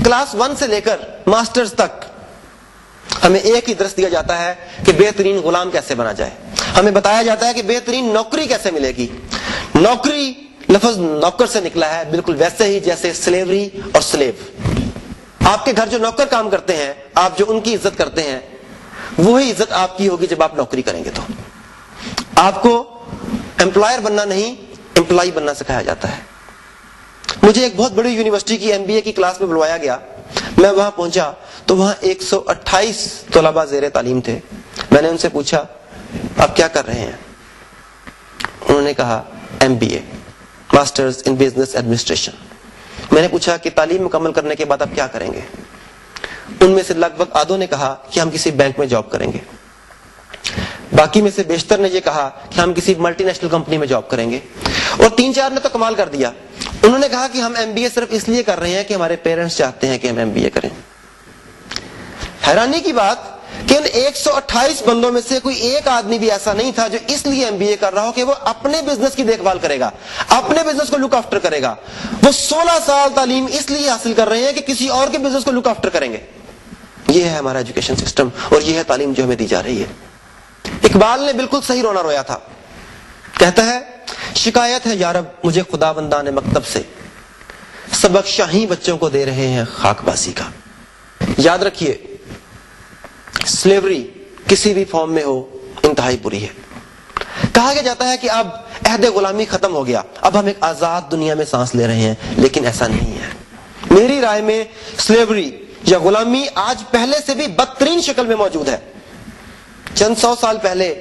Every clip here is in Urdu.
کلاس 1 سے لے کر ماسٹرز تک ہمیں ایک ہی درس دیا جاتا ہے کہ بہترین غلام کیسے بنا جائے. ہمیں بتایا جاتا ہے کہ بہترین نوکری کیسے ملے گی. نوکری لفظ نوکر سے نکلا ہے، بالکل ویسے ہی جیسے سلیوری اور سلیو. آپ کے گھر جو نوکر کام کرتے ہیں، آپ جو ان کی عزت کرتے ہیں، وہی عزت آپ کی ہوگی جب آپ نوکری کریں گے. تو آپ کو امپلائر بننا نہیں، امپلائی بننا سکھایا جاتا ہے. مجھے ایک بہت بڑی یونیورسٹی کی MBA کی کلاس میں بلوایا گیا. میں وہاں پہنچا تو وہاں 128 طلباء زیر تعلیم تھے. میں نے ان سے پوچھا آپ کیا کر رہے ہیں؟ انہوں نے کہا MBA masters in business administration. میں نے پوچھا کہ تعلیم مکمل کرنے کے بعد آپ کیا کریں گے؟ ان میں سے لگ بھگ آدھوں نے کہا کہ ہم کسی بینک میں جاب کریں گے. باقی میں سے بیشتر نے یہ کہا کہ ہم کسی ملٹی نیشنل کمپنی میں جاب کریں گے. اور 3-4 نے تو کمال کر دیا. انہوں نے کہا کہ ہم MBA صرف اس لیے کر رہے ہیں کہ ہمارے پیرنٹس چاہتے ہیں کہ ہم MBA کریں. حیرانی کی بات کہ ان 128 بندوں میں سے کوئی ایک آدمی بھی ایسا نہیں تھا جو اس لیے MBA کر رہا ہو کہ وہ اپنے بزنس کی دیکھ بھال کرے گا، اپنے بزنس کو لک آفٹر کرے گا. وہ 16 سال تعلیم اس لیے حاصل کر رہے ہیں کہ کسی اور کے بزنس کو لک آفٹر کریں گے. یہ ہے ہمارا ایجوکیشن سسٹم اور یہ ہے تعلیم جو ہمیں دی جا رہی ہے. اقبال نے بالکل صحیح رونا رویا تھا. کہتا ہے شکایت ہے یارب مجھے خدا بندان مکتب سے، سبق شاہی بچوں کو دے رہے ہیں خاک بازی کا. یاد رکھیے سلیوری کسی بھی فارم میں ہو انتہائی بری ہے. کہا کہ جاتا ہے کہ اب عہد غلامی ختم ہو گیا، اب ہم ایک آزاد دنیا میں سانس لے رہے ہیں، لیکن ایسا نہیں ہے. میری رائے میں سلیوری یا غلامی آج پہلے سے بھی بدترین شکل میں موجود ہے. چند 100 سال پہلے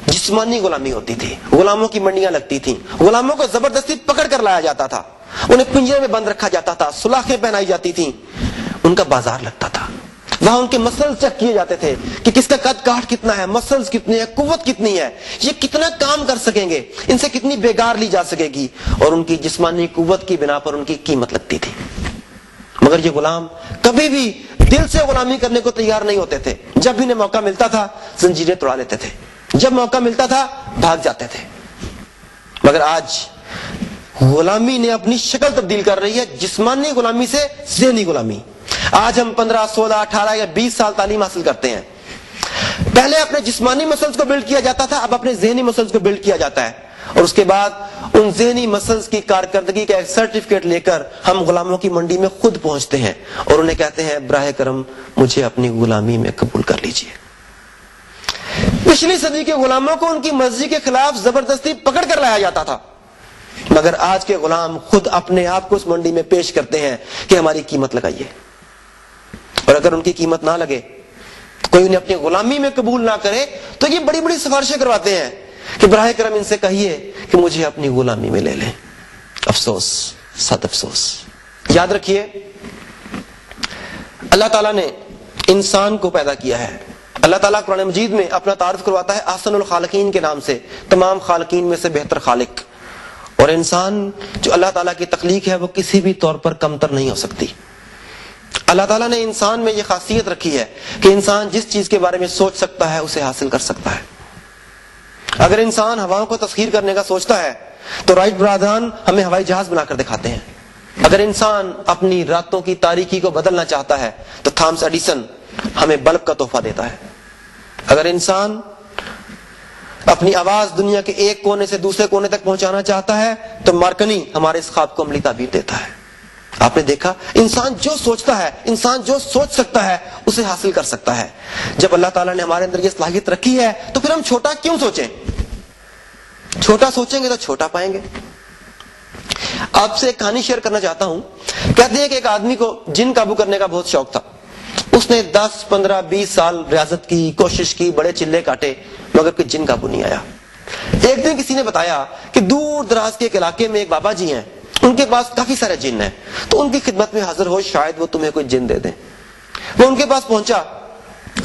جسمانی غلامی ہوتی تھی، غلاموں کی منڈیاں لگتی تھیں، غلاموں کو زبردستی پکڑ کر لایا جاتا تھا، انہیں پنجرے میں بند رکھا جاتا تھا، سلاخیں پہنائی جاتی تھیں، ان کا بازار لگتا تھا. وہاں ان کے مسلز چیک کیے جاتے تھے کہ کس کا قد کاٹ کتنا ہے، مسلز کتنے ہیں، قوت کتنی ہے، یہ کتنا کام کر سکیں گے، ان سے کتنی بیگار لی جا سکے گی، اور ان کی جسمانی قوت کی بنا پر ان کی قیمت لگتی تھی. مگر یہ غلام کبھی بھی دل سے غلامی کرنے کو تیار نہیں ہوتے تھے. جب بھی انہیں موقع ملتا تھا زنجیریں توڑا لیتے تھے، جب موقع ملتا تھا بھاگ جاتے تھے. مگر آج غلامی نے اپنی شکل تبدیل کر رہی ہے، جسمانی غلامی سے ذہنی غلامی. آج ہم 15 16 18 یا 20 سال تعلیم حاصل کرتے ہیں. پہلے اپنے جسمانی مسلز کو بلڈ کیا جاتا تھا، اب اپنے ذہنی مسلز کو بلڈ کیا جاتا ہے، اور اس کے بعد ان ذہنی مسلز کی کارکردگی کا ایک سرٹیفکیٹ لے کر ہم غلاموں کی منڈی میں خود پہنچتے ہیں اور انہیں کہتے ہیں براہ کرم مجھے اپنی غلامی میں قبول کر لیجئے. پچھلی صدی کے غلاموں کو ان کی مرضی کے خلاف زبردستی پکڑ کر لایا جاتا تھا، مگر آج کے غلام خود اپنے آپ کو اس منڈی میں پیش کرتے ہیں کہ ہماری قیمت لگائیے. اور اگر ان کی قیمت نہ لگے، کوئی انہیں اپنی غلامی میں قبول نہ کرے، تو یہ بڑی بڑی سفارشیں کرواتے ہیں کہ براہ کرم ان سے کہیے کہ مجھے اپنی غلامی میں لے لیں. افسوس، سخت افسوس. یاد رکھیے اللہ تعالیٰ نے انسان کو پیدا کیا ہے. اللہ تعالیٰ قرآن مجید میں اپنا تعارف کرواتا ہے احسن الخالقین کے نام سے، تمام خالقین میں سے بہتر خالق. اور انسان جو اللہ تعالیٰ کی تخلیق ہے وہ کسی بھی طور پر کمتر نہیں ہو سکتی. اللہ تعالیٰ نے انسان میں یہ خاصیت رکھی ہے کہ انسان جس چیز کے بارے میں سوچ سکتا ہے اسے حاصل کر سکتا ہے. اگر انسان ہواؤں کو تسخیر کرنے کا سوچتا ہے تو رائٹ برادران ہمیں ہوائی جہاز بنا کر دکھاتے ہیں. اگر انسان اپنی راتوں کی تاریکی کو بدلنا چاہتا ہے تو تھامس ایڈیسن ہمیں بلب کا تحفہ دیتا ہے. اگر انسان اپنی آواز دنیا کے ایک کونے سے دوسرے کونے تک پہنچانا چاہتا ہے تو مارکنی ہمارے اس خواب کو عملی تعبیر دیتا ہے. آپ نے دیکھا انسان جو سوچتا ہے، انسان جو سوچ سکتا ہے اسے حاصل کر سکتا ہے. جب اللہ تعالیٰ نے ہمارے اندر یہ صلاحیت رکھی ہے تو پھر ہم چھوٹا کیوں سوچیں؟ چھوٹا سوچیں گے تو چھوٹا پائیں گے. آپ سے ایک کہانی شیئر کرنا چاہتا ہوں. کہتے ہیں کہ ایک آدمی کو جن قابو کرنے کا بہت شوق تھا. اس نے 10 15 20 سال ریاضت کی، کوشش کی، بڑے چلے کاٹے، مگر کوئی جن قابو نہیں آیا. ایک دن کسی نے بتایا کہ دور دراز کے ایک علاقے میں ایک بابا جی ہیں، ان کے پاس کافی سارے جن ہیں، تو ان کی خدمت میں حاضر ہو، شاید وہ تمہیں کوئی جن دے دیں. وہ ان کے پاس پہنچا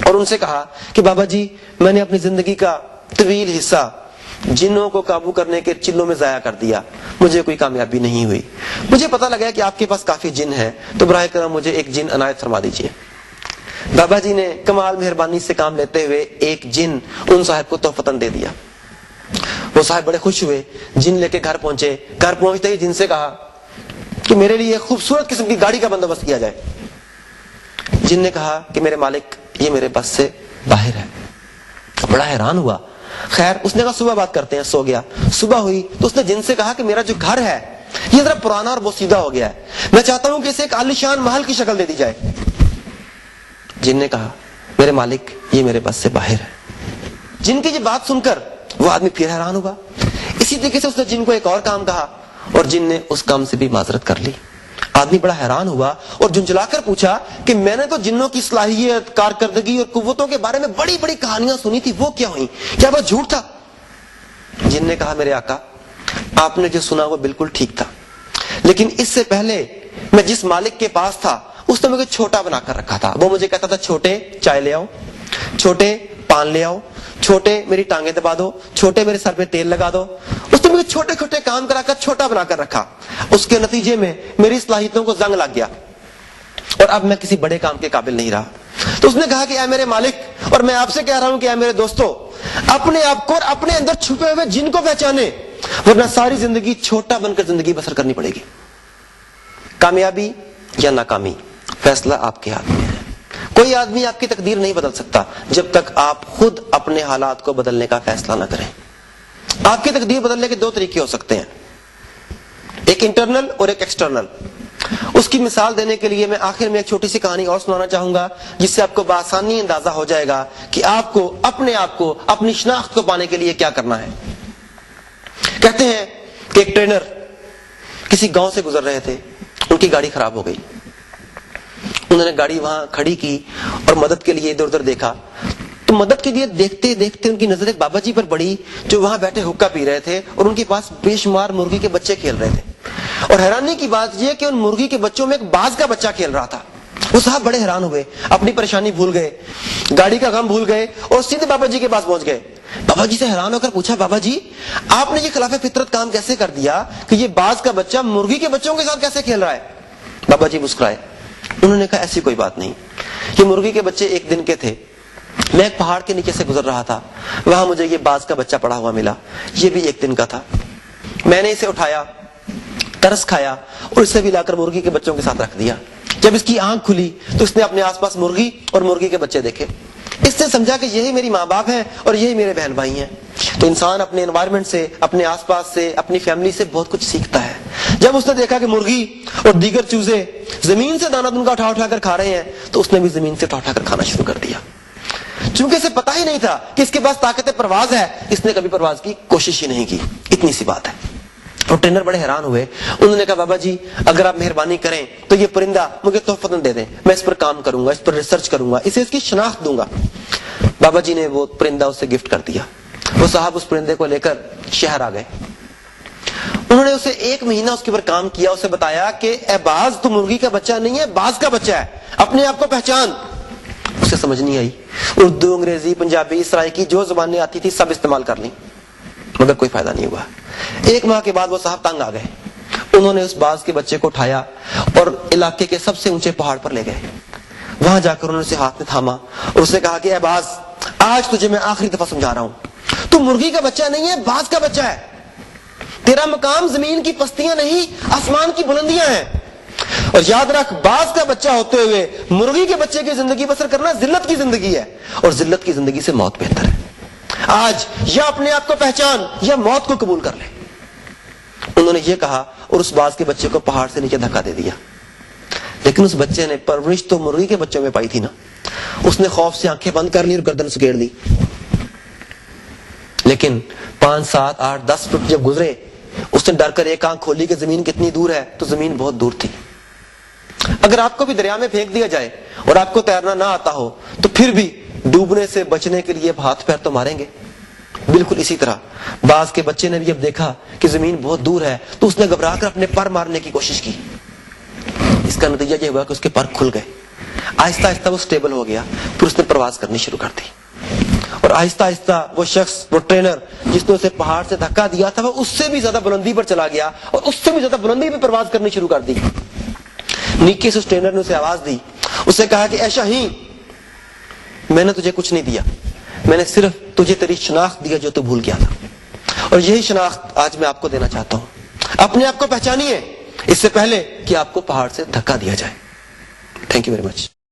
اور ان سے کہا کہ بابا جی میں نے اپنی زندگی کا طویل حصہ جنوں کو قابو کرنے کے چلوں میں ضائع کر دیا، مجھے کوئی کامیابی نہیں ہوئی. مجھے پتا لگا کہ آپ کے پاس کافی جن ہیں، تو براہ کرم مجھے ایک جن عنایت فرما دیجیے. بابا جی نے کمال مہربانی سے کام لیتے ہوئے ایک جن ان صاحب کو تحفتاً دے دیا. وہ صاحب بڑے خوش ہوئے، جن لے کے گھر پہنچے. گھر پہنچتے ہی جن سے کہا کہ میرے لیے خوبصورت قسم کی گاڑی کا بندوبست کیا جائے. جن نے کہا کہ میرے مالک یہ میرے بس سے باہر ہے. بڑا حیران ہوا. خیر اس نے کہا صبح بات کرتے ہیں. سو گیا. صبح ہوئی تو اس نے جن سے کہا کہ میرا جو گھر ہے یہ ذرا پرانا اور بوسیدہ ہو گیا ہے, میں چاہتا ہوں کہ اسے ایک عالیشان محل کی شکل دے دی جائے. جن نے کہا میرے مالک یہ میرے بس سے باہر ہے. جن کی یہ بات سن کر وہ آدمی پھر حیران ہوگا. اسی طریقے سے اس نے جن کو ایک اور کام کہا اور جن نے اس کام سے بھی معذرت کر لی. آدمی بڑا حیران ہوا اور جھنجھلا کر پوچھا کہ میں نے تو جنوں کی صلاحیت, کارکردگی اور قوتوں کے بارے میں بڑی بڑی کہانیاں سنی تھی, وہ کیا ہوئی؟ کیا وہ جھوٹ تھا؟ جن نے کہا میرے آقا آپ نے جو سنا وہ بالکل ٹھیک تھا, لیکن اس سے پہلے میں جس مالک کے پاس تھا اس نے مجھے چھوٹا بنا کر رکھا تھا. وہ مجھے کہتا تھا چھوٹے چائے لے آؤ, چھوٹے پان لے آؤ, چھوٹے میری ٹانگیں دبا دو, چھوٹے میرے سر پہ تیل لگا دو. اس نے مجھے چھوٹے چھوٹے کام کرا کر چھوٹا بنا کر رکھا. اس کے نتیجے میں میری صلاحیتوں کو زنگ لگ گیا اور اب میں کسی بڑے کام کے قابل نہیں رہا. تو اس نے کہا کہ اے میرے مالک, اور میں آپ سے کہہ رہا ہوں کہ اے میرے دوستو, اپنے آپ کو اور اپنے اندر چھپے ہوئے جن کو پہچانے, ورنہ ساری زندگی چھوٹا بن کر زندگی بسر کرنی پڑے گی. کامیابی یا ناکامی فیصلہ آپ کے ہاتھ میں ہے. کوئی آدمی آپ کی تقدیر نہیں بدل سکتا جب تک آپ خود اپنے حالات کو بدلنے کا فیصلہ نہ کریں. آپ کی تقدیر بدلنے کے دو طریقے ہو سکتے ہیں, ایک انٹرنل اور ایک ایکسٹرنل. اس کی مثال دینے کے لیے میں آخر میں ایک چھوٹی سی کہانی اور سنانا چاہوں گا جس سے آپ کو بآسانی اندازہ ہو جائے گا کہ آپ کو اپنی شناخت کو پانے کے لیے کیا کرنا ہے. کہتے ہیں کہ ایک ٹرینر کسی گاؤں سے گزر رہے تھے, ان کی گاڑی خراب ہو گئی. انہوں نے گاڑی وہاں کھڑی کی اور مدد کے لیے ادھر ادھر دیکھا, تو مدد کے لیے دیکھتے دیکھتے ان کی نظر ایک بابا جی پر پڑی جو وہاں بیٹھے حقہ پی رہے تھے اور ان کے پاس بے شمار مرغی کے بچے کھیل رہے تھے. اور حیرانی کی بات یہ کہ ان مرغی کے بچوں میں ایک باز کا بچہ کھیل رہا تھا. وہ صاحب بڑے حیران ہوئے, اپنی پریشانی بھول گئے, گاڑی کا غم بھول گئے اور سیدھے بابا جی کے پاس پہنچ گئے. بابا جی سے حیران ہو کر پوچھا, بابا جی آپ نے یہ خلاف فطرت کام کیسے کر دیا کہ یہ باز کا بچہ مرغی کے بچوں کے ساتھ کیسے کھیل رہا ہے؟ بابا جی مسکرائے. انہوں نے کہا ایسی کوئی بات نہیں, یہ مرغی کے بچے ایک دن کے تھے. میں ایک پہاڑ کے نیچے سے گزر رہا تھا, وہاں مجھے یہ باز کا بچہ پڑا ہوا ملا, یہ بھی ایک دن کا تھا. میں نے اسے اٹھایا, ترس کھایا اور اسے بھی لا کر مرغی کے بچوں کے ساتھ رکھ دیا. جب اس کی آنکھ کھلی تو اس نے اپنے آس پاس مرغی اور مرغی کے بچے دیکھے. اس نے سمجھا کہ یہی میری ماں باپ ہیں اور یہی میرے بہن بھائی ہیں. تو انسان اپنے انوائرمنٹ سے, اپنے آس پاس سے, اپنی فیملی سے بہت کچھ سیکھتا ہے. جب اس نے دیکھا کہ مرغی اور دیگر چوزے زمین سے دانہ دن کا اٹھا اٹھا کر کھا رہے ہیں تو اس نے بھی زمین سے اٹھا اٹھا کر کھانا شروع کر دیا. چونکہ اسے پتا ہی نہیں تھا کہ اس کے پاس طاقت پرواز ہے, اس نے کبھی پرواز کی کوشش ہی نہیں کی. اتنی سی بات ہے. اور ٹرینر بڑے حیران ہوئے. انہوں نے کہا بابا جی اگر آپ مہربانی کریں تو یہ پرندہ مجھے تحفتاً دے دیں, میں اس پر کام کروں گا, اس پر ریسرچ کروں گا, اسے اس کی شناخت دوں گا. بابا جی نے وہ پرندہ اسے گفٹ کر دیا. وہ صاحب اس پرندے کو لے کر شہر آ گئے. انہوں نے اسے 1 مہینہ اس کے اوپر کام کیا, اسے بتایا کہ اے باز تو مرغی کا بچہ نہیں ہے, باز کا بچہ ہے, اپنے آپ کو پہچان. اسے سمجھ نہیں آئی. اردو, انگریزی, پنجابی, سرائکی جو زبانیں آتی تھی سب استعمال کر لی, مگر کوئی فائدہ نہیں ہوا. 1 ماہ کے بعد وہ صاحب تنگ آ گئے. انہوں نے اس باز کے بچے کو اٹھایا اور علاقے کے سب سے اونچے پہاڑ پر لے گئے. وہاں جا کر انہوں نے اسے ہاتھ میں تھاما اور اسے کہا کہ اے باز, آج تجھے میں آخری دفعہ سمجھا رہا ہوں, تو مرغی کا بچہ نہیں ہے, باز کا بچہ ہے. تیرا مقام زمین کی پستیاں نہیں, آسمان کی بلندیاں ہیں. اور یاد رکھ, باز کا بچہ ہوتے ہوئے مرغی کے بچے کی زندگی بسر کرنا ذلت کی زندگی ہے, اور ذلت کی زندگی سے موت بہتر ہے. آج یا اپنے آپ کو پہچان یا موت کو قبول کر لے. انہوں نے یہ کہا اور اس باز کے بچے کو پہاڑ سے نیچے دھکا دے دیا. لیکن اس بچے نے پرورش تو مرغی کے بچوں میں پائی تھی نا. اس نے خوف سے آنکھیں بند کر لی اور گردن سکیڑ لی. لیکن 5, 7, 8, 10 فٹ جب گزرے, اس نے ڈر کر ایک آنکھ کھولی کہ زمین کتنی دور ہے, تو زمین بہت دور تھی. اگر آپ کو بھی دریا میں پھینک دیا جائے اور آپ کو تیرنا نہ آتا ہو تو پھر بھی ڈوبنے سے بچنے کے لیے ہاتھ پیر تو ماریں گے. بالکل اسی طرح باز کے بچے نے بھی اب دیکھا کہ زمین بہت دور ہے تو اس نے گھبرا کر اپنے پر مارنے کی کوشش کی. اس کا نتیجہ یہ ہوا کہ اس کے پر کھل گئے. آہستہ آہستہ وہ سٹیبل ہو گیا, پھر اس نے پرواز کرنی شروع کر دی. اور آہستہ آہستہ وہ شخص, وہ ٹرینر جس نے اسے پہاڑ سے دھکا دیا تھا, وہ اس سے بھی زیادہ بلندی پر چلا گیا اور اس سے بھی زیادہ بلندی پہ پرواز کرنی شروع کر دی. نیچے سے اس ٹرینر نے اسے آواز دی, اسے کہا کہ اے شاہین, میں نے تجھے کچھ نہیں دیا, میں نے صرف تجھے تیری شناخت دیا جو تو بھول گیا تھا, اور یہی شناخت آج میں آپ کو دینا چاہتا ہوں. اپنے آپ کو پہچانیے اس سے پہلے کہ آپ کو پہاڑ سے دھکا دیا جائے. Thank you very much.